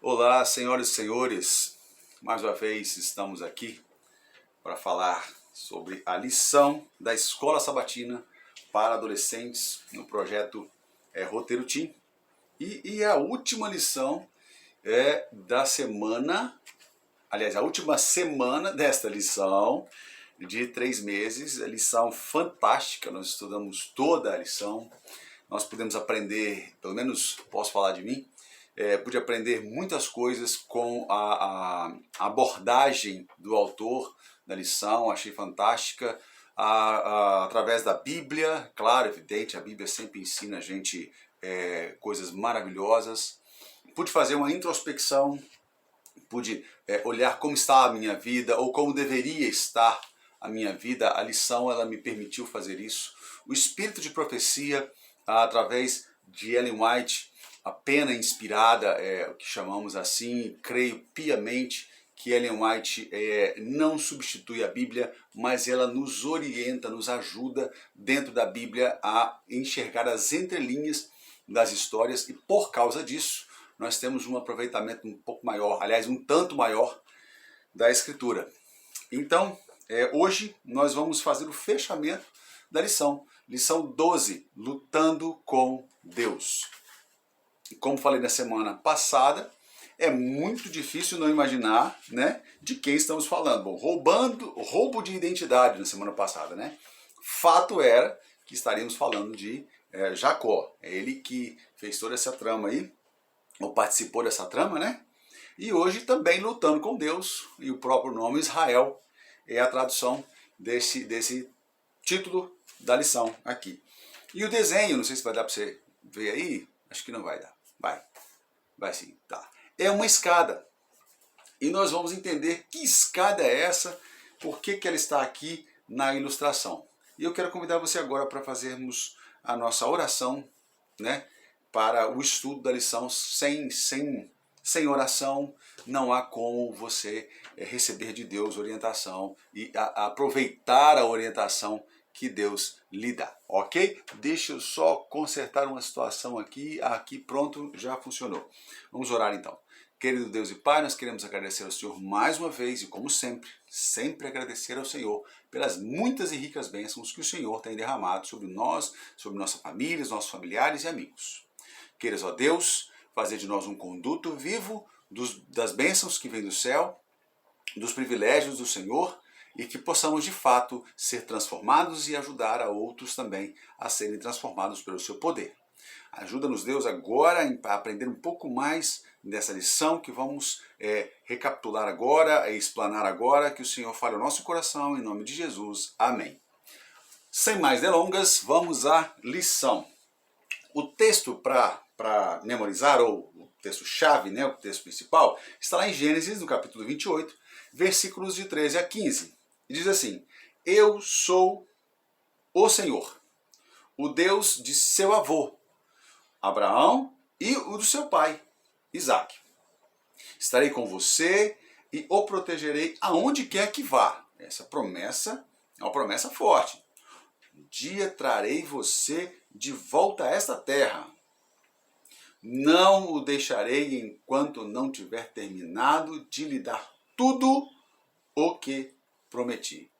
Olá, senhoras e senhores. Mais uma vez estamos aqui para falar sobre a lição da Escola Sabatina para adolescentes no projeto Roteiro Team. E a última lição da semana, aliás, a última semana desta lição de 3 meses, a lição fantástica. Nós estudamos toda a lição, nós pudemos aprender, pelo menos posso falar de mim, pude aprender muitas coisas com a abordagem do autor da lição, achei fantástica, através da Bíblia, claro, evidente, a Bíblia sempre ensina a gente coisas maravilhosas. Pude fazer uma introspecção, pude olhar como está a minha vida, ou como deveria estar a minha vida. A lição ela me permitiu fazer isso. O espírito de profecia, através de Ellen White, a pena inspirada, o que chamamos assim, creio piamente que Ellen White não substitui a Bíblia, mas ela nos orienta, nos ajuda dentro da Bíblia a enxergar as entrelinhas das histórias, e por causa disso nós temos um aproveitamento um pouco maior, aliás, um tanto maior da Escritura. Então, hoje nós vamos fazer o fechamento da lição 12, Lutando com Deus. Como falei na semana passada, é muito difícil não imaginar, né, de quem estamos falando. Bom, roubo de identidade na semana passada, né? Fato era que estaríamos falando de Jacó. É ele que fez toda essa trama aí, ou participou dessa trama, né? E hoje também lutando com Deus, e o próprio nome Israel é a tradução desse título da lição aqui. E o desenho, não sei se vai dar para você ver aí, acho que não vai dar. Vai sim, tá. É uma escada. E nós vamos entender que escada é essa, por que ela está aqui na ilustração. E eu quero convidar você agora para fazermos a nossa oração, né, para o estudo da lição. Sem oração não há como você receber de Deus orientação e aproveitar a orientação que Deus lhe dá, ok? Deixa eu só consertar uma situação aqui, pronto, já funcionou. Vamos orar então. Querido Deus e Pai, nós queremos agradecer ao Senhor mais uma vez e, como sempre agradecer ao Senhor pelas muitas e ricas bênçãos que o Senhor tem derramado sobre nós, sobre nossa família, nossos familiares e amigos. Queiras, ó Deus, fazer de nós um conduto vivo das bênçãos que vêm do céu, dos privilégios do Senhor, e que possamos de fato ser transformados e ajudar a outros também a serem transformados pelo seu poder. Ajuda-nos, Deus, agora a aprender um pouco mais dessa lição que vamos recapitular agora, explanar agora, que o Senhor fale ao nosso coração, em nome de Jesus. Amém. Sem mais delongas, vamos à lição. O texto para memorizar, ou o texto-chave, né, o texto principal, está lá em Gênesis, no capítulo 28, versículos de 13 a 15. E diz assim: Eu sou o Senhor, o Deus de seu avô, Abraão, e o do seu pai, Isaque. Estarei com você e o protegerei aonde quer que vá. Essa promessa é uma promessa forte. Um dia trarei você de volta a esta terra. Não o deixarei enquanto não tiver terminado de lhe dar tudo o que prometi.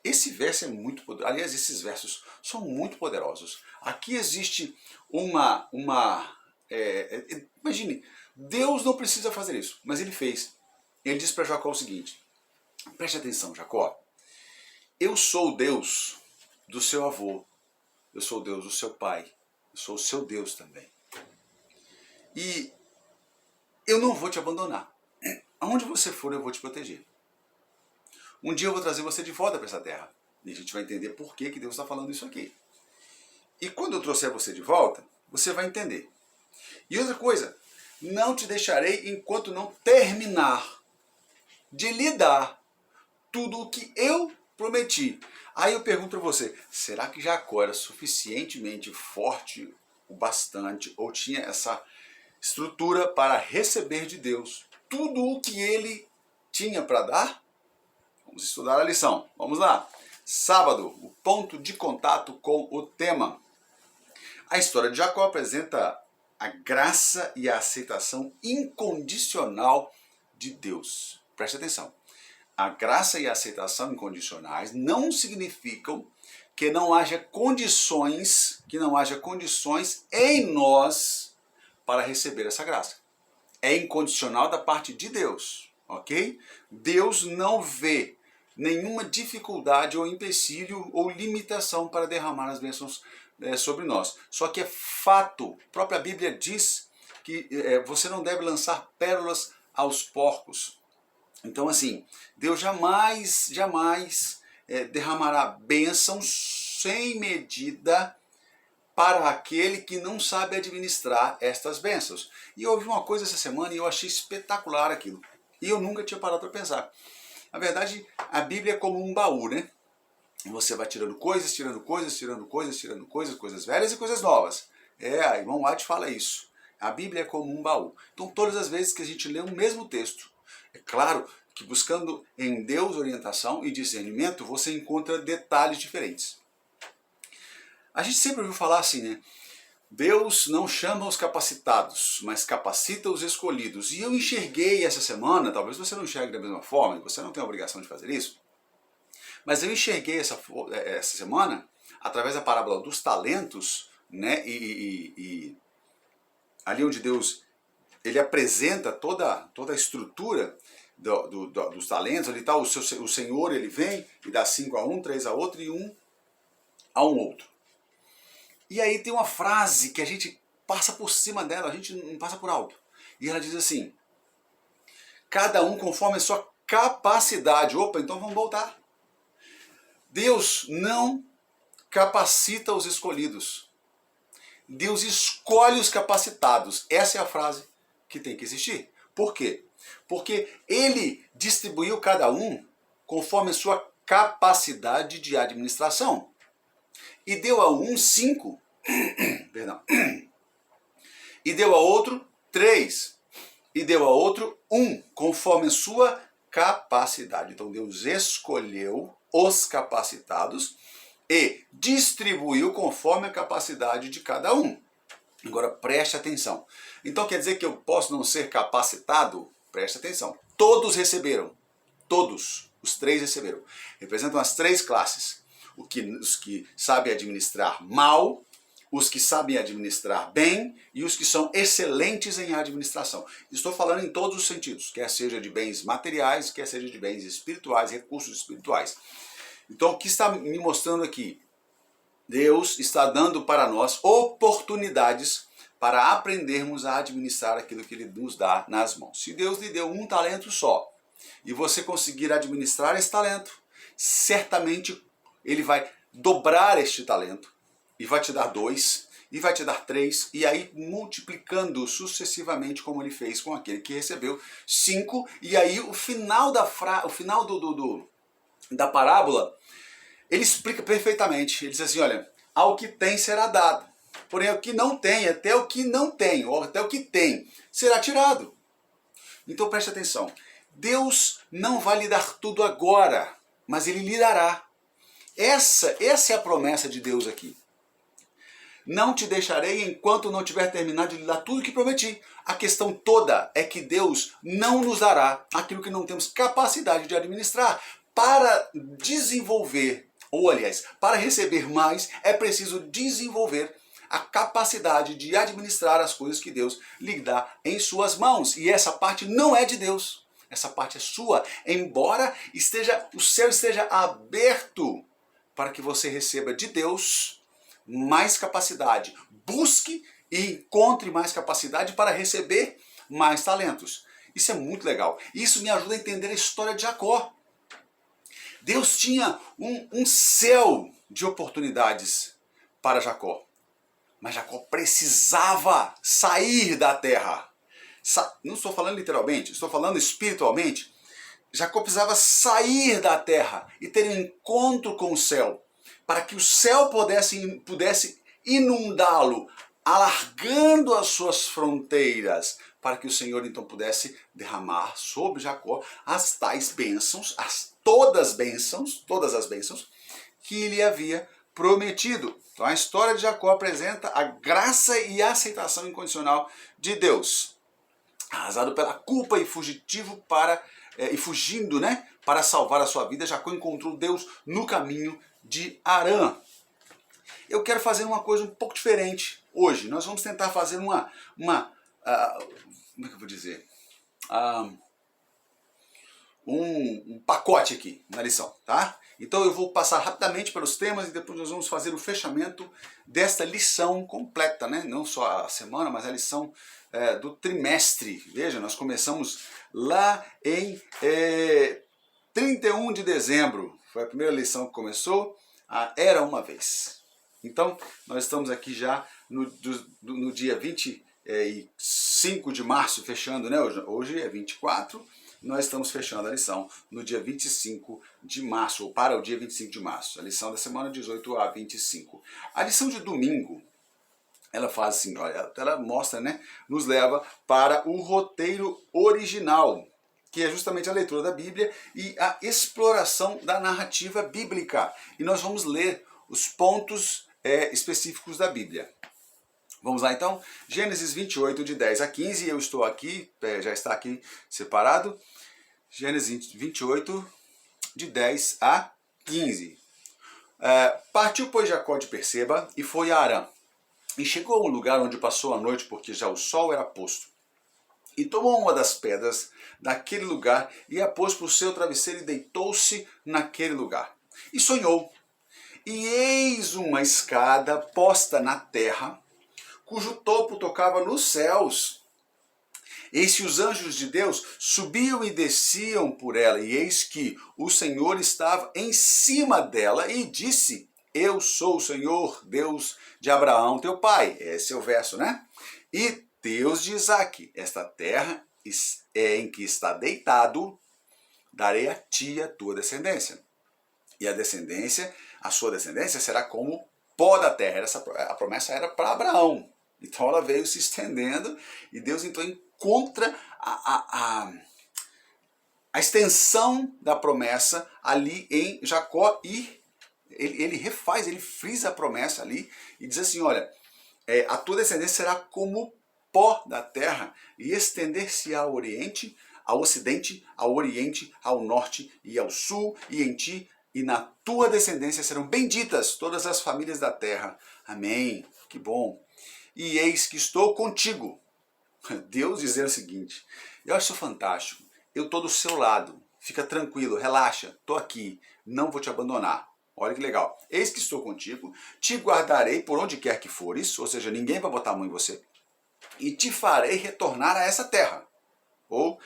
Esse verso é muito poderoso. Aliás, esses versos são muito poderosos. Aqui existe imagine, Deus não precisa fazer isso, mas ele fez. Ele diz para Jacó o seguinte: preste atenção, Jacó. Eu sou o Deus do seu avô. Eu sou o Deus do seu pai. Eu sou o seu Deus também. E eu não vou te abandonar. Aonde você for, eu vou te proteger. Um dia eu vou trazer você de volta para essa terra. E a gente vai entender por que Deus está falando isso aqui. E quando eu trouxer você de volta, você vai entender. E outra coisa, não te deixarei enquanto não terminar de lhe dar tudo o que eu prometi. Aí eu pergunto para você, será que Jacó era suficientemente forte o bastante, ou tinha essa estrutura para receber de Deus tudo o que ele tinha para dar? Vamos estudar a lição. Vamos lá. Sábado, o ponto de contato com o tema. A história de Jacó apresenta a graça e a aceitação incondicional de Deus. Preste atenção. A graça e a aceitação incondicionais não significam que não haja condições em nós para receber essa graça. É incondicional da parte de Deus, ok? Deus não vê nenhuma dificuldade ou empecilho ou limitação para derramar as bênçãos sobre nós. Só que é fato, a própria Bíblia diz que você não deve lançar pérolas aos porcos. Então assim, Deus jamais derramará bênçãos sem medida para aquele que não sabe administrar estas bênçãos. E eu ouvi uma coisa essa semana e eu achei espetacular aquilo. E eu nunca tinha parado para pensar. Na verdade, a Bíblia é como um baú, né? Você vai tirando coisas, coisas velhas e coisas novas. A irmão White fala isso. A Bíblia é como um baú. Então, todas as vezes que a gente lê o mesmo texto, é claro que buscando em Deus orientação e discernimento, você encontra detalhes diferentes. A gente sempre ouviu falar assim, né? Deus não chama os capacitados, mas capacita os escolhidos. E eu enxerguei essa semana, talvez você não enxergue da mesma forma, você não tem a obrigação de fazer isso, mas eu enxerguei essa semana, através da parábola dos talentos, né? E ali onde Deus ele apresenta toda a estrutura dos talentos, ali tá, o Senhor ele vem e dá 5 a um, 3 a outro e 1 a um outro. E aí tem uma frase que a gente passa por cima dela, a gente não passa por alto. E ela diz assim, cada um conforme a sua capacidade. Opa, então vamos voltar. Deus não capacita os escolhidos. Deus escolhe os capacitados. Essa é a frase que tem que existir. Por quê? Porque ele distribuiu cada um conforme a sua capacidade de administração. E deu a um 5, perdão, e deu a outro 3, e deu a outro 1, conforme a sua capacidade. Então Deus escolheu os capacitados e distribuiu conforme a capacidade de cada um. Agora preste atenção. Então quer dizer que eu posso não ser capacitado? Preste atenção. Todos receberam. Todos. Os 3 receberam. Representam as 3 classes. Os que sabem administrar mal, os que sabem administrar bem e os que são excelentes em administração. Estou falando em todos os sentidos, quer seja de bens materiais, quer seja de bens espirituais, recursos espirituais. Então o que está me mostrando aqui? Deus está dando para nós oportunidades para aprendermos a administrar aquilo que Ele nos dá nas mãos. Se Deus lhe deu um talento só e você conseguir administrar esse talento, certamente Ele vai dobrar este talento e vai te dar 2, e vai te dar 3, e aí multiplicando sucessivamente como ele fez com aquele que recebeu 5, e aí o final da parábola, ele explica perfeitamente, ele diz assim, olha, ao que tem será dado, porém ao que não tem, até o que não tem, ou até o que tem, será tirado. Então preste atenção, Deus não vai lhe dar tudo agora, mas Ele lhe dará. Essa é a promessa de Deus aqui. Não te deixarei enquanto não tiver terminado de lhe dar tudo o que prometi. A questão toda é que Deus não nos dará aquilo que não temos capacidade de administrar. Para desenvolver, ou aliás, para receber mais, é preciso desenvolver a capacidade de administrar as coisas que Deus lhe dá em suas mãos. E essa parte não é de Deus. Essa parte é sua, embora o céu esteja aberto para que você receba de Deus mais capacidade. Busque e encontre mais capacidade para receber mais talentos. Isso é muito legal. Isso me ajuda a entender a história de Jacó. Deus tinha um céu de oportunidades para Jacó. Mas Jacó precisava sair da terra. Não estou falando literalmente, estou falando espiritualmente. Jacó precisava sair da terra e ter um encontro com o céu, para que o céu pudesse inundá-lo, alargando as suas fronteiras, para que o Senhor então pudesse derramar sobre Jacó as tais bênçãos, todas as bênçãos que ele havia prometido. Então a história de Jacó apresenta a graça e a aceitação incondicional de Deus. Arrasado pela culpa e fugitivo e fugindo, né, para salvar a sua vida, Jacó encontrou Deus no caminho de Harã. Eu quero fazer uma coisa um pouco diferente hoje. Nós vamos tentar fazer como é que eu vou dizer? Um pacote aqui na lição, tá? Então eu vou passar rapidamente pelos temas e depois nós vamos fazer o fechamento desta lição completa, né? Não só a semana, mas a lição do trimestre. Veja, nós começamos lá em 31 de dezembro. Foi a primeira lição que começou, Era Uma Vez. Então, nós estamos aqui já no dia 25 de março, fechando, né? Hoje é 24, nós estamos fechando a lição no dia 25 de março, ou para o dia 25 de março. A lição da semana 18 a 25. A lição de domingo, ela faz assim, olha, ela mostra, né? Nos leva para o roteiro original, que é justamente a leitura da Bíblia e a exploração da narrativa bíblica. E nós vamos ler os pontos específicos da Bíblia. Vamos lá então? Gênesis 28, de 10 a 15, eu estou aqui, já está aqui separado. Gênesis 28, de 10 a 15. Partiu, pois, Jacó de Berseba e foi a Harã. E chegou a um lugar onde passou a noite, porque já o sol era posto. E tomou uma das pedras daquele lugar e a pôs por seu travesseiro e deitou-se naquele lugar. E sonhou. E eis uma escada posta na terra, cujo topo tocava nos céus. Eis que os anjos de Deus subiam e desciam por ela, e eis que o Senhor estava em cima dela e disse: Eu sou o Senhor, Deus de Abraão, teu pai. Esse é o verso, né? E Deus de Isaque: Esta terra em que está deitado, darei a ti a tua descendência. E a sua descendência será como pó da terra. A promessa era para Abraão. Então ela veio se estendendo e Deus então encontra a extensão da promessa ali em Jacó e ele frisa a promessa ali e diz assim, olha, a tua descendência será como pó da terra e estender-se-á ao oriente, ao ocidente, ao oriente, ao norte e ao sul, e em ti e na tua descendência serão benditas todas as famílias da terra. Amém. Que bom. E eis que estou contigo. Deus dizendo o seguinte, eu acho fantástico, eu estou do seu lado, fica tranquilo, relaxa, estou aqui, não vou te abandonar. Olha que legal. Eis que estou contigo, te guardarei por onde quer que fores, ou seja, ninguém vai botar a mão em você, e te farei retornar a essa terra. Ou,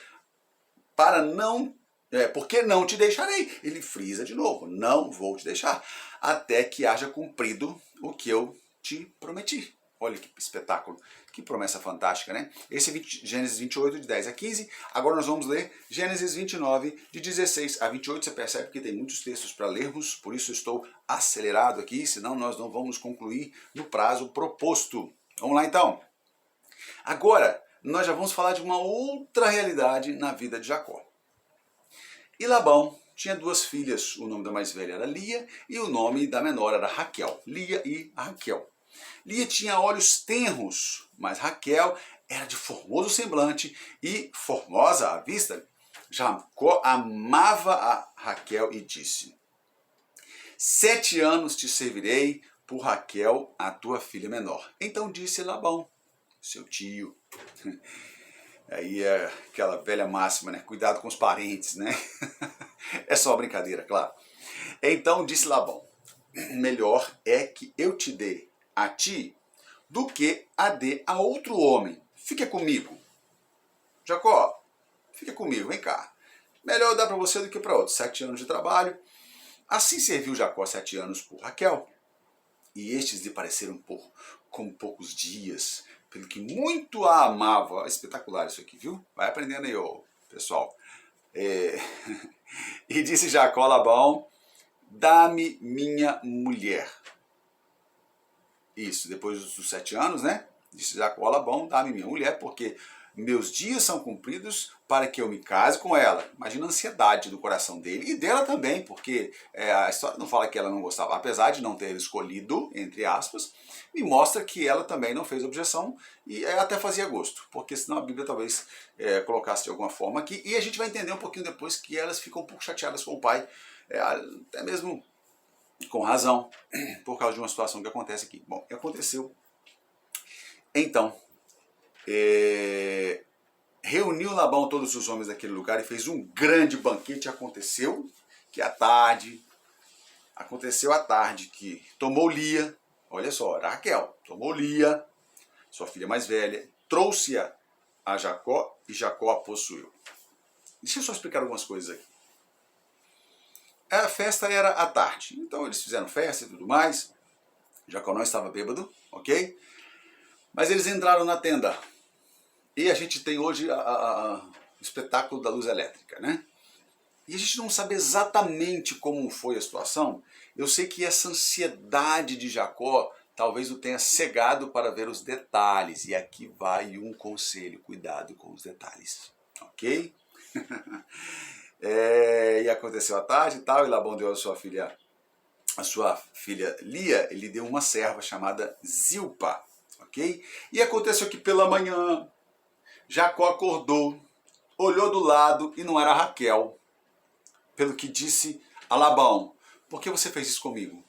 porque não te deixarei. Ele frisa de novo, não vou te deixar, até que haja cumprido o que eu te prometi. Olha que espetáculo, que promessa fantástica, né? Esse é Gênesis 28, de 10 a 15. Agora nós vamos ler Gênesis 29, de 16 a 28. Você percebe que tem muitos textos para lermos, por isso estou acelerado aqui, senão nós não vamos concluir no prazo proposto. Vamos lá então. Agora, nós já vamos falar de uma outra realidade na vida de Jacó. E Labão tinha duas filhas, o nome da mais velha era Lia e o nome da menor era Raquel. Lia e Raquel. Lia tinha olhos tenros, mas Raquel era de formoso semblante e formosa à vista. Jacó amava a Raquel e disse: 7 anos te servirei por Raquel, a tua filha menor. Então disse Labão, seu tio. Aí é aquela velha máxima, né? Cuidado com os parentes, né? É só brincadeira, claro. Então disse Labão: melhor é que eu te dê a ti do que a dê a outro homem. Fica comigo. Jacó, fica comigo, vem cá. Melhor dar para você do que para outro. 7 anos de trabalho. Assim serviu Jacó 7 anos por Raquel. E estes lhe pareceram como poucos dias, pelo que muito a amava. Espetacular isso aqui, viu? Vai aprendendo aí, pessoal. E disse Jacó a Labão: dá-me minha mulher. Isso, depois dos 7 anos, né? Disse Jacó a Labão: dá-me minha mulher, porque meus dias são cumpridos para que eu me case com ela. Imagina a ansiedade do coração dele e dela também, porque a história não fala que ela não gostava, apesar de não ter escolhido, entre aspas, me mostra que ela também não fez objeção e até fazia gosto, porque senão a Bíblia talvez colocasse de alguma forma aqui, e a gente vai entender um pouquinho depois que elas ficam um pouco chateadas com o pai, até mesmo com razão, por causa de uma situação que acontece aqui. Bom, aconteceu. Então, reuniu Labão todos os homens daquele lugar e fez um grande banquete. Aconteceu à tarde que tomou Lia, olha só, era Raquel, tomou Lia, sua filha mais velha, trouxe-a a Jacó e Jacó a possuiu. Deixa eu só explicar algumas coisas aqui. A festa era à tarde, então eles fizeram festa e tudo mais. Jacó não estava bêbado, ok? Mas eles entraram na tenda. E a gente tem hoje o espetáculo da luz elétrica, né? E a gente não sabe exatamente como foi a situação. Eu sei que essa ansiedade de Jacó talvez o tenha cegado para ver os detalhes. E aqui vai um conselho, cuidado com os detalhes, ok? E aconteceu à tarde e tal, e Labão deu a sua filha Lia, ele deu uma serva chamada Zilpa, ok? E aconteceu que pela manhã, Jacó acordou, olhou do lado e não era Raquel. Pelo que disse a Labão: por que você fez isso comigo?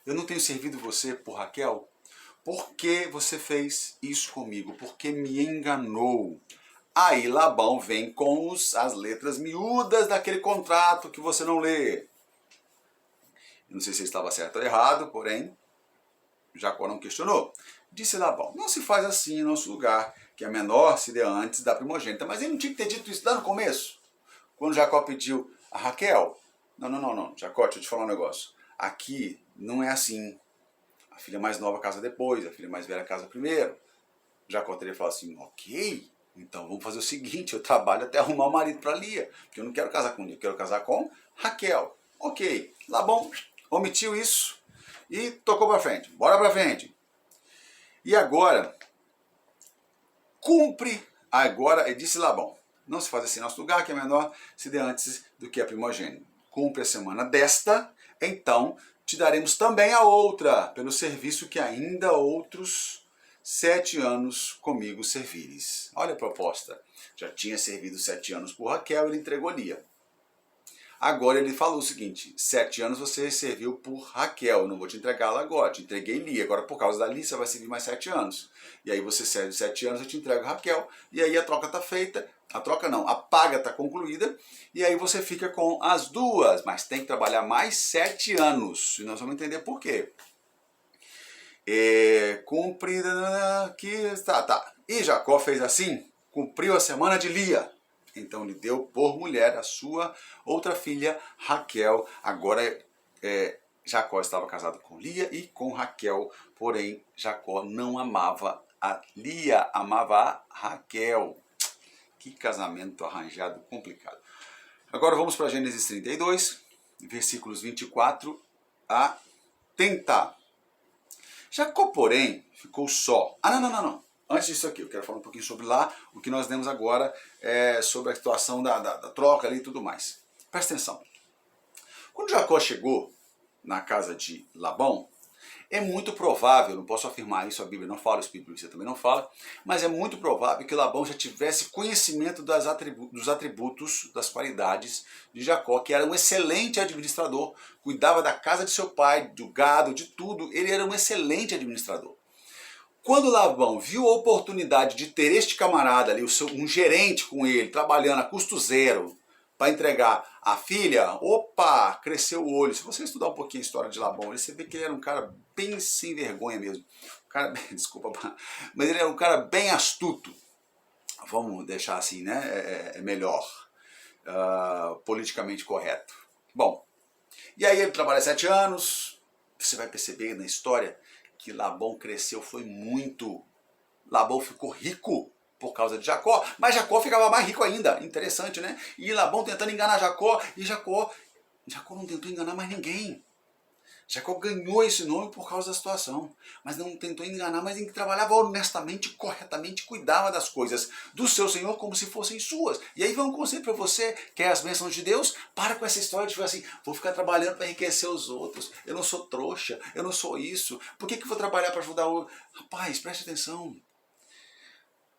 Eu não tenho servido você por Raquel? Por que você fez isso comigo? Porque me enganou. Aí Labão vem com as letras miúdas daquele contrato que você não lê. Não sei se estava certo ou errado, porém, Jacó não questionou. Disse Labão: não se faz assim em nosso lugar, que a menor se dê antes da primogênita. Mas ele não tinha que ter dito isso lá no começo, quando Jacó pediu a Raquel. Não, Jacó, deixa eu te falar um negócio. Aqui não é assim. A filha mais nova casa depois, a filha mais velha casa primeiro. Jacó teria falado assim: ok, então vamos fazer o seguinte, eu trabalho até arrumar um marido para Lia, porque eu não quero casar com Lia, eu quero casar com Raquel. Ok, Labão omitiu isso e tocou para frente. Bora para frente. E agora, disse Labão: não se faz assim em nosso lugar, que é menor se dê antes do que a primogênita. Cumpre a semana desta, então te daremos também a outra, pelo serviço que ainda outros 7 anos comigo servires. Olha a proposta. Já tinha servido 7 anos por Raquel, ele entregou Lia. Agora ele falou o seguinte: 7 anos você serviu por Raquel, eu não vou te entregá-la agora, te entreguei Lia, agora por causa da Lia você vai servir mais 7 anos. E aí você serve 7 anos, eu te entrego Raquel, e aí a troca está feita, a troca não, a paga está concluída, e aí você fica com as duas, mas tem que trabalhar mais 7 anos, e nós vamos entender por quê. Cumprida aqui, tá. E Jacó fez assim, cumpriu a semana de Lia. Então lhe deu por mulher a sua outra filha, Raquel. Agora Jacó estava casado com Lia e com Raquel, porém Jacó não amava a Lia, amava a Raquel. Que casamento arranjado, complicado. Agora vamos para Gênesis 32, versículos 24 a 30. Jacó, porém, ficou só. Não. Antes disso aqui, eu quero falar um pouquinho sobre lá, o que nós demos agora sobre a situação da troca ali e tudo mais. Presta atenção. Quando Jacó chegou na casa de Labão, é muito provável, não posso afirmar isso, a Bíblia não fala, o Espírito de você também não fala, mas é muito provável que Labão já tivesse conhecimento dos atributos, das qualidades de Jacó, que era um excelente administrador, cuidava da casa de seu pai, do gado, de tudo, ele era um excelente administrador. Quando Labão viu a oportunidade de ter este camarada ali, um gerente com ele, trabalhando a custo zero, para entregar a filha, opa, cresceu o olho. Se você estudar um pouquinho a história de Labão, você vê que ele era um cara bem sem vergonha mesmo. Desculpa, mas ele era um cara bem astuto. Vamos deixar assim, né? É melhor. Politicamente correto. Bom, e aí ele trabalha 7 anos. Você vai perceber na história que Labão cresceu, foi muito. Labão ficou rico por causa de Jacó, mas Jacó ficava mais rico ainda. Interessante, né? E Labão tentando enganar Jacó, e Jacó não tentou enganar mais ninguém. Jacó ganhou esse nome por causa da situação, mas não tentou enganar, mas trabalhava honestamente, corretamente, cuidava das coisas do seu Senhor como se fossem suas. E aí vai um conselho para você, quer as bênçãos de Deus? Para com essa história de falar assim, vou ficar trabalhando para enriquecer os outros, eu não sou trouxa, eu não sou isso, por que vou trabalhar para ajudar o... Rapaz, preste atenção.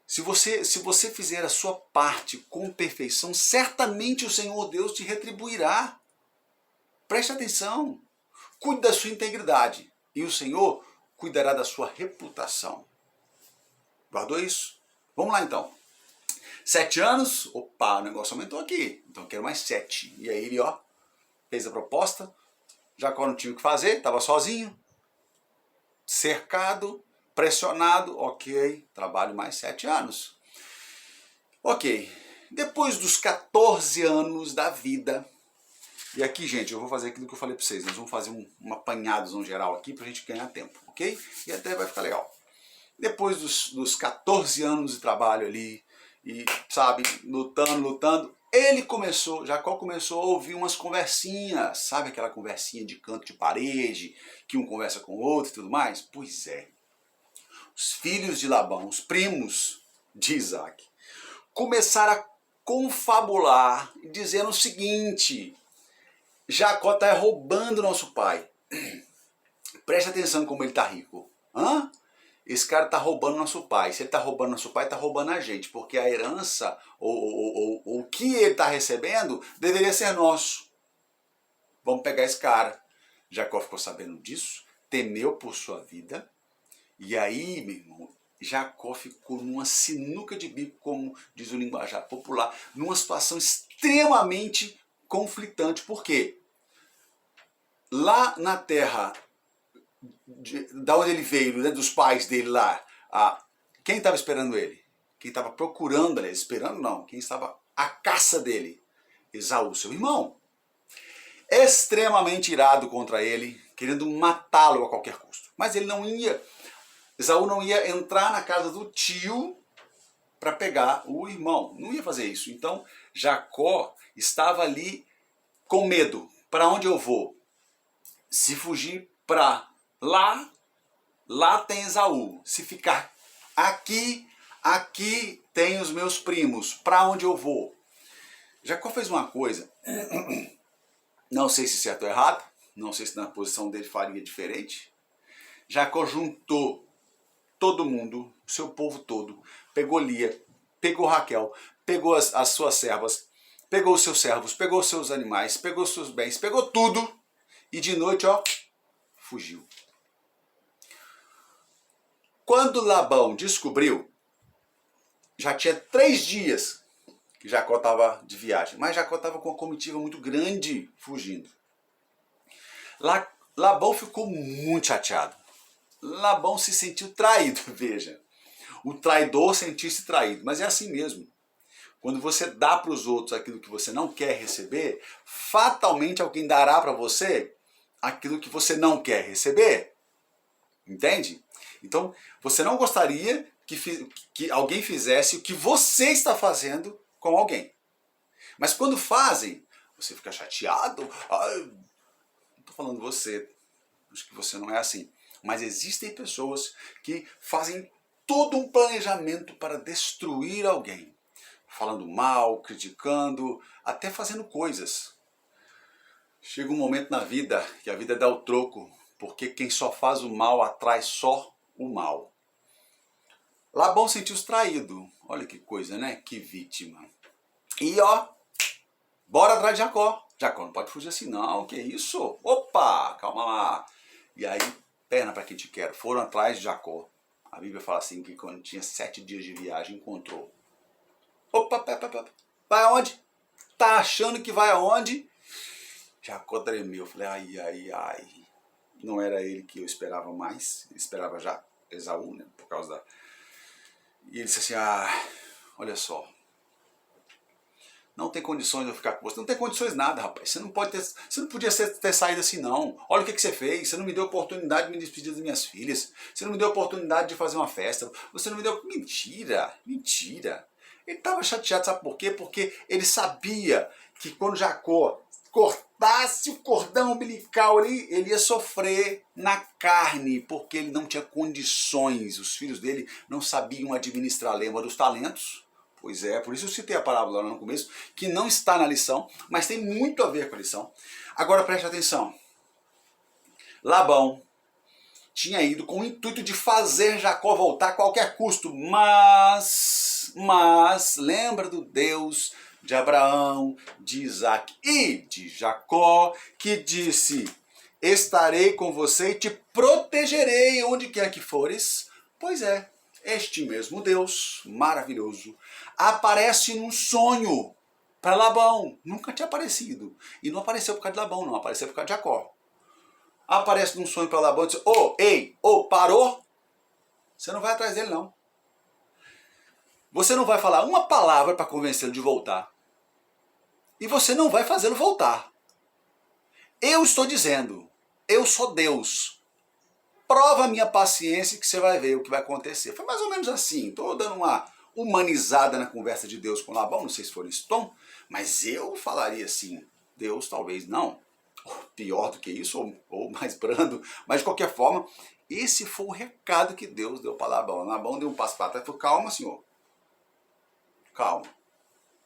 Se você fizer a sua parte com perfeição, certamente o Senhor Deus te retribuirá. Preste atenção. Cuide da sua integridade e o Senhor cuidará da sua reputação. Guardou isso? Vamos lá então. 7 anos, opa, o negócio aumentou aqui, então eu quero mais 7. E aí ele, fez a proposta, Jacó não tinha o que fazer, estava sozinho, cercado, pressionado, ok, trabalho mais 7 anos. Ok, depois dos 14 anos da vida, e aqui, gente, eu vou fazer aquilo que eu falei para vocês, nós vamos fazer um apanhado geral aqui para a gente ganhar tempo, ok? E até vai ficar legal. Depois dos 14 anos de trabalho ali, e sabe, lutando, Jacó começou a ouvir umas conversinhas, sabe aquela conversinha de canto de parede, que um conversa com o outro e tudo mais? Pois é, os filhos de Labão, os primos de Isaac, começaram a confabular, dizendo o seguinte: Jacó está roubando nosso pai. Presta atenção como ele está rico. Esse cara está roubando nosso pai. Se ele está roubando nosso pai, está roubando a gente. Porque a herança, ou o que ele está recebendo, deveria ser nosso. Vamos pegar esse cara. Jacó ficou sabendo disso, temeu por sua vida. E aí, meu irmão, Jacó ficou numa sinuca de bico, como diz o linguajar popular, numa situação extremamente conflitante. Por quê? Lá na terra da onde ele veio, né, dos pais dele lá, quem estava esperando ele? Quem estava procurando ele? Esperando não, quem estava à caça dele? Esaú, seu irmão. Extremamente irado contra ele, querendo matá-lo a qualquer custo. Mas ele não ia, Esaú não ia entrar na casa do tio para pegar o irmão, não ia fazer isso. Então Jacó estava ali com medo. Para onde eu vou? Se fugir para lá tem Esaú. Se ficar aqui tem os meus primos. Para onde eu vou? Jacó fez uma coisa, não sei se certo ou errado, não sei se na posição dele faria diferente. Jacó juntou todo mundo, o seu povo todo, pegou Lia, pegou Raquel, pegou as suas servas, pegou os seus servos, pegou os seus animais, pegou os seus bens, pegou tudo e de noite, fugiu. Quando Labão descobriu, já tinha 3 dias que Jacó estava de viagem, mas Jacó estava com uma comitiva muito grande fugindo. Labão ficou muito chateado. Labão se sentiu traído, veja. O traidor sentiu-se traído, mas é assim mesmo. Quando você dá para os outros aquilo que você não quer receber, fatalmente alguém dará para você aquilo que você não quer receber. Entende? Então, você não gostaria que alguém fizesse o que você está fazendo com alguém. Mas quando fazem, você fica chateado. Não estou falando você, acho que você não é assim. Mas existem pessoas que fazem todo um planejamento para destruir alguém. Falando mal, criticando, até fazendo coisas. Chega um momento na vida que a vida dá o troco, porque quem só faz o mal atrai só o mal. Labão sentiu-se traído. Olha que coisa, né? Que vítima. E bora atrás de Jacó. Jacó não pode fugir assim não, que isso? Opa, calma lá. E aí, perna para quem te quer. Foram atrás de Jacó. A Bíblia fala assim que quando tinha 7 dias de viagem, encontrou. Opa, vai aonde? Tá achando que vai aonde? Jacó tremeu. Falei, ai. Não era ele que eu esperava mais. Eu esperava já Esaú, né? Por causa da... E ele disse assim, olha só. Não tem condições de eu ficar com você. Não tem condições nada, rapaz. Você não podia ter saído assim, não. Olha o que você fez. Você não me deu oportunidade de me despedir das minhas filhas. Você não me deu oportunidade de fazer uma festa. Você não me deu... Mentira. Ele estava chateado, sabe por quê? Porque ele sabia que quando Jacó cortasse o cordão umbilical ali, ele ia sofrer na carne, porque ele não tinha condições. Os filhos dele não sabiam administrar. Lembra dos talentos? Pois é, por isso eu citei a parábola lá no começo, que não está na lição, mas tem muito a ver com a lição. Agora preste atenção. Labão tinha ido com o intuito de fazer Jacó voltar a qualquer custo, mas lembra do Deus de Abraão, de Isaac e de Jacó, que disse: estarei com você e te protegerei onde quer que fores. Pois é, este mesmo Deus maravilhoso aparece num sonho para Labão. Nunca tinha aparecido. E não apareceu por causa de Labão, não, apareceu por causa de Jacó. Aparece num sonho para Labão e diz: parou? Você não vai atrás dele, não. Você não vai falar uma palavra para convencê-lo de voltar. E você não vai fazê-lo voltar. Eu estou dizendo, eu sou Deus. Prova a minha paciência que você vai ver o que vai acontecer. Foi mais ou menos assim. Estou dando uma humanizada na conversa de Deus com Labão, não sei se foi nesse tom, mas eu falaria assim: Deus talvez não. Pior do que isso, ou mais brando, mas de qualquer forma, esse foi o recado que Deus deu para Labão. Labão deu um passo para trás e falou: calma, senhor, calma,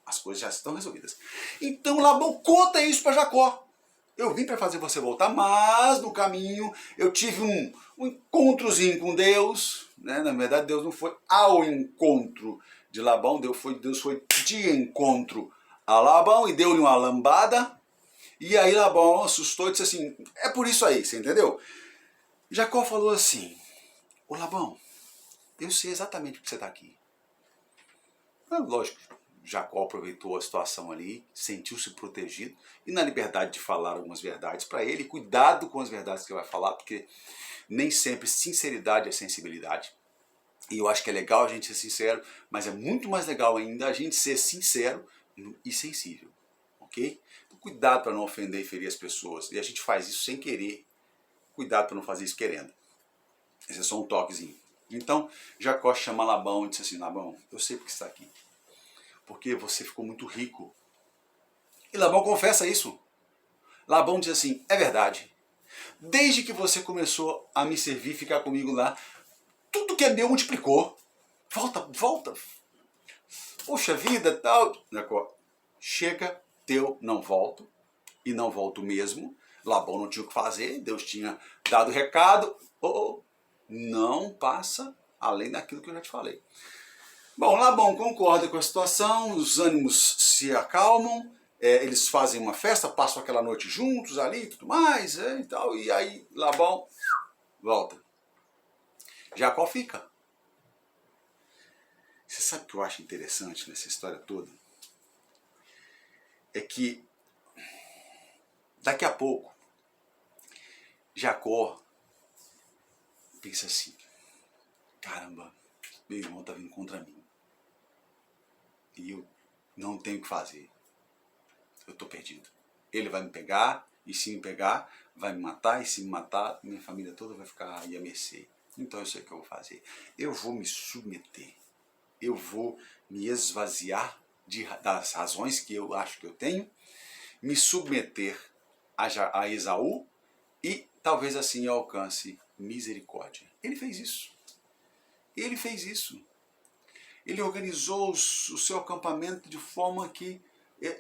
as coisas já estão resolvidas. Então Labão conta isso para Jacó: eu vim para fazer você voltar, mas no caminho eu tive um encontrozinho com Deus, né? Na verdade Deus não foi ao encontro de Labão, Deus foi de encontro a Labão e deu-lhe uma lambada. E aí Labão assustou e disse assim: é por isso aí, você entendeu? Jacó falou assim: ô Labão, eu sei exatamente por que você está aqui. Lógico, Jacó aproveitou a situação ali, sentiu-se protegido e na liberdade de falar algumas verdades para ele. Cuidado com as verdades que ele vai falar, porque nem sempre sinceridade é sensibilidade. E eu acho que é legal a gente ser sincero, mas é muito mais legal ainda a gente ser sincero e sensível, ok? Cuidado para não ofender e ferir as pessoas. E a gente faz isso sem querer. Cuidado para não fazer isso querendo. Esse é só um toquezinho. Então, Jacó chama Labão e disse assim: Labão, eu sei porque você está aqui. Porque você ficou muito rico. E Labão confessa isso. Labão diz assim: é verdade. Desde que você começou a me servir, ficar comigo lá, tudo que é meu multiplicou. Volta. Puxa vida, tal. Jacó, chega. Teu, não volto, e não volto mesmo. Labão não tinha o que fazer, Deus tinha dado recado. Não passa além daquilo que eu já te falei. Bom, Labão concorda com a situação, os ânimos se acalmam, eles fazem uma festa, passam aquela noite juntos ali e tudo mais, e tal, e aí Labão volta. Jacó fica. Você sabe o que eu acho interessante nessa história toda? É que daqui a pouco Jacó pensa assim: caramba, meu irmão está vindo contra mim e eu não tenho o que fazer, eu estou perdido. Ele vai me pegar, e se me pegar vai me matar, e se me matar minha família toda vai ficar aí à mercê. Então eu sei o que eu vou fazer: eu vou me submeter, eu vou me esvaziar das razões que eu acho que eu tenho, me submeter a Esaú, e talvez assim eu alcance misericórdia. Ele fez isso. Ele organizou o seu acampamento de forma que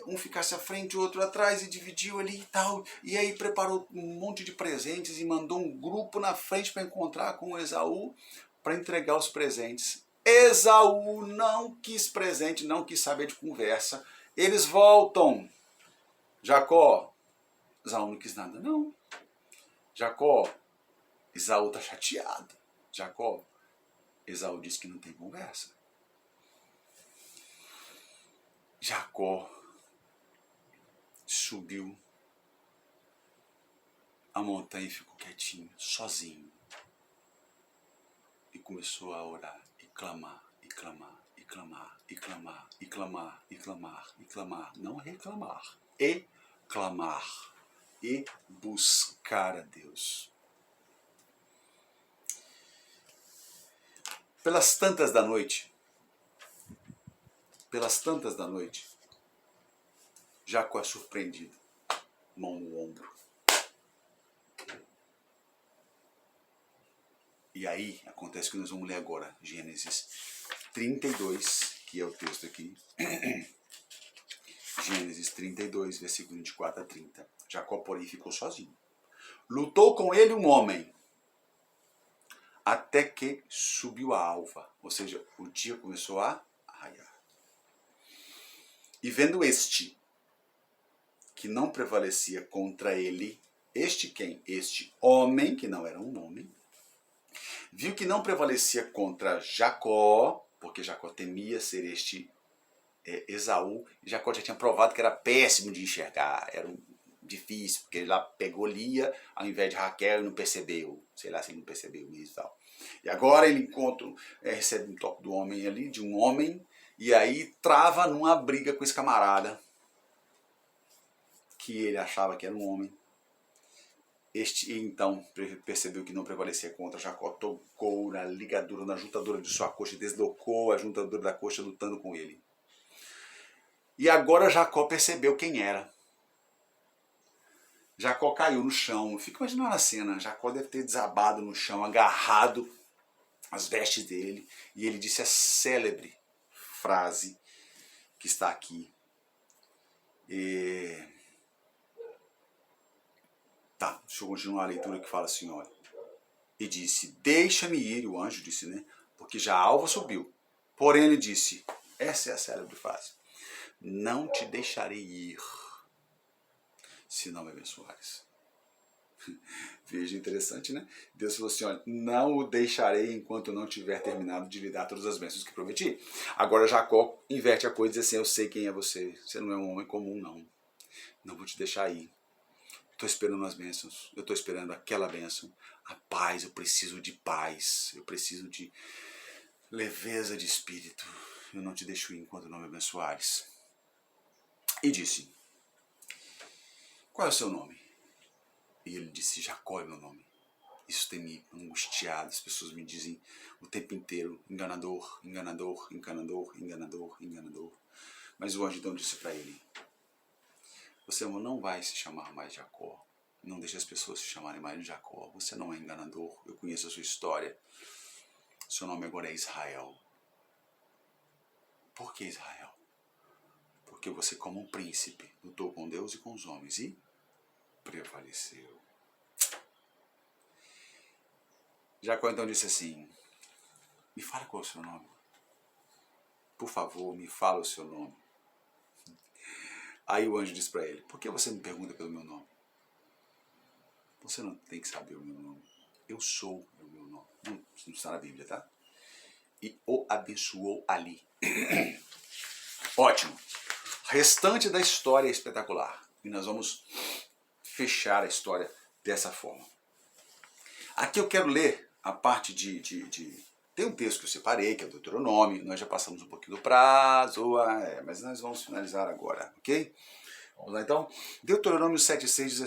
um ficasse à frente, o outro atrás, e dividiu ali e tal. E aí preparou um monte de presentes e mandou um grupo na frente para encontrar com Esaú, para entregar os presentes. Esaú não quis presente, não quis saber de conversa. Eles voltam. Jacó, Esaú não quis nada, não. Jacó, Esaú está chateado. Jacó, Esaú disse que não tem conversa. Jacó subiu a montanha e ficou quietinho, sozinho. E começou a orar e clamar, e clamar, e clamar, e clamar, e clamar, e clamar, e clamar. Não reclamar, e clamar, e buscar a Deus. Pelas tantas da noite, Jacó é surpreendido. mão no ombro. E aí acontece o que nós vamos ler agora, Gênesis 32, que é o texto aqui. Gênesis 32, versículo 24 a 30. Jacó, porém, ficou sozinho. Lutou com ele um homem, até que subiu a alva, ou seja, o dia começou a raiar. E vendo este, que não prevalecia contra ele, este quem? Este homem, que não era um homem, viu que não prevalecia contra Jacó, porque Jacó temia ser este Esaú. Jacó já tinha provado que era péssimo de enxergar, era difícil, porque ele lá pegou Lia ao invés de Raquel e não percebeu, sei lá se ele não percebeu isso e tal. E agora ele recebe um toque do homem ali, de um homem, e aí trava numa briga com esse camarada, que ele achava que era um homem. Este então percebeu que não prevalecia contra Jacó, tocou na ligadura, na juntadura de sua coxa, deslocou a juntadura da coxa lutando com ele. E agora Jacó percebeu quem era. Jacó caiu no chão. Fica imaginando a cena. Jacó deve ter desabado no chão, agarrado as vestes dele. E ele disse a célebre frase que está aqui. Tá, deixa eu continuar a leitura que fala assim, olha. E disse, deixa-me ir, o anjo disse, né? Porque já a alva subiu. Porém ele disse, essa é a célebre frase, não te deixarei ir, se não me abençoares. Veja, interessante, né? Deus falou assim, olha, não o deixarei enquanto não tiver terminado de lhe dar todas as bênçãos que prometi. Agora Jacó inverte a coisa e diz assim, eu sei quem é você, você não é um homem comum, não. Não vou te deixar ir. Estou esperando as bênçãos, eu estou esperando aquela bênção, a paz, eu preciso de paz, eu preciso de leveza de espírito, eu não te deixo ir enquanto não me abençoares. E disse, qual é o seu nome? E ele disse, Jacó é meu nome. Isso tem me angustiado, as pessoas me dizem o tempo inteiro, enganador, enganador, enganador, enganador, enganador. Mas o anjo então disse para ele, você não vai se chamar mais Jacó. Não deixe as pessoas se chamarem mais de Jacó. Você não é enganador. Eu conheço a sua história. Seu nome agora é Israel. Por que Israel? Porque você, como um príncipe, lutou com Deus e com os homens e prevaleceu. Jacó então disse assim, me fala qual é o seu nome. Por favor, me fala o seu nome. Aí o anjo disse para ele, por que você me pergunta pelo meu nome? Você não tem que saber o meu nome. Eu sou o meu nome. Não está na Bíblia, tá? E o abençoou ali. Ótimo. Restante da história é espetacular. E nós vamos fechar a história dessa forma. Aqui eu quero ler a parte Tem um texto que eu separei, que é o Deuteronômio. Nós já passamos um pouquinho do prazo, mas nós vamos finalizar agora, ok? Vamos lá então. Deuteronômio 7,6 diz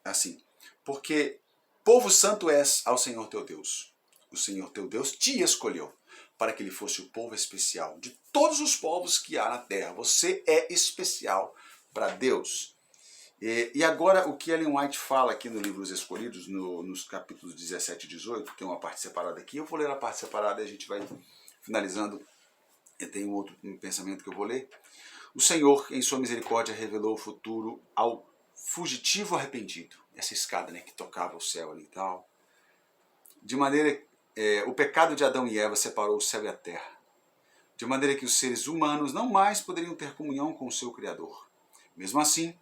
assim, porque povo santo és ao Senhor teu Deus. O Senhor teu Deus te escolheu para que ele fosse o povo especial de todos os povos que há na terra. Você é especial para Deus. E agora o que Ellen White fala aqui no livro Os Escolhidos, nos capítulos 17 e 18, tem uma parte separada aqui, eu vou ler a parte separada e a gente vai finalizando. Eu tenho outro pensamento que eu vou ler. O Senhor, em sua misericórdia, revelou o futuro ao fugitivo arrependido. Essa escada, né, que tocava o céu ali e tal. De maneira, o pecado de Adão e Eva separou o céu e a terra. De maneira que os seres humanos não mais poderiam ter comunhão com o seu Criador. Mesmo assim,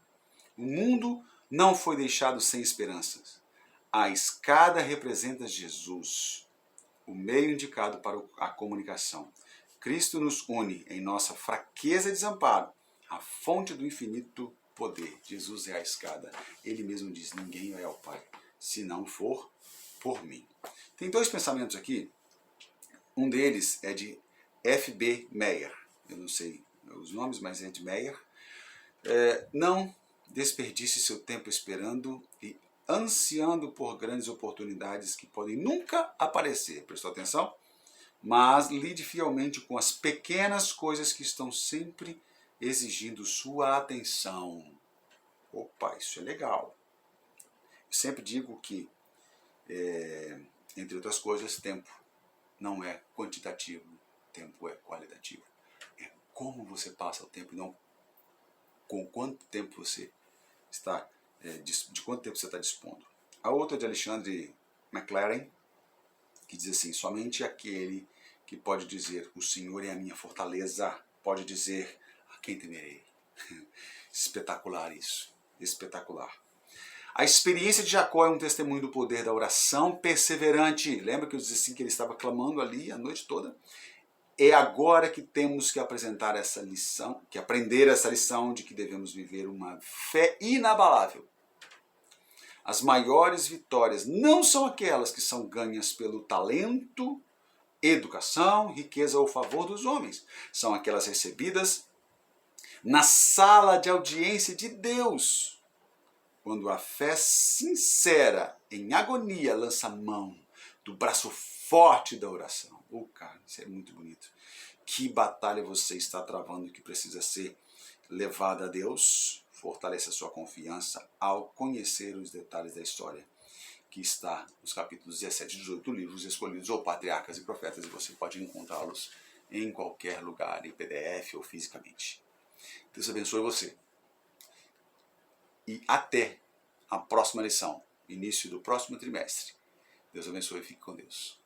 o mundo não foi deixado sem esperanças. A escada representa Jesus, o meio indicado para a comunicação. Cristo nos une em nossa fraqueza e desamparo, a fonte do infinito poder. Jesus é a escada. Ele mesmo diz, ninguém vai ao Pai, se não for por mim. Tem dois pensamentos aqui. Um deles é de F.B. Meyer. Eu não sei os nomes, mas é de Meyer. Não desperdice seu tempo esperando e ansiando por grandes oportunidades que podem nunca aparecer. Prestou atenção? Mas lide fielmente com as pequenas coisas que estão sempre exigindo sua atenção. Opa, isso é legal. Eu sempre digo que, entre outras coisas, tempo não é quantitativo, tempo é qualitativo. É como você passa o tempo e não com quanto tempo você está, de quanto tempo você está dispondo. A outra é de Alexandre McLaren, que diz assim: somente aquele que pode dizer o Senhor é a minha fortaleza, pode dizer a quem temerei. Espetacular isso, espetacular. A experiência de Jacó é um testemunho do poder da oração perseverante. Lembra que eu disse assim que ele estava clamando ali a noite toda? É agora que temos que apresentar essa lição, que aprender essa lição de que devemos viver uma fé inabalável. As maiores vitórias não são aquelas que são ganhas pelo talento, educação, riqueza ou favor dos homens. São aquelas recebidas na sala de audiência de Deus, quando a fé sincera, em agonia, lança mão do braço forte da oração. Cara, isso é muito bonito. Que batalha você está travando que precisa ser levada a Deus? Fortaleça a sua confiança ao conhecer os detalhes da história que está nos capítulos 17 e 18 do livro Os Escolhidos, ou Patriarcas e Profetas, e você pode encontrá-los em qualquer lugar, em PDF ou fisicamente. Deus abençoe você. E até a próxima lição, início do próximo trimestre. Deus abençoe e fique com Deus.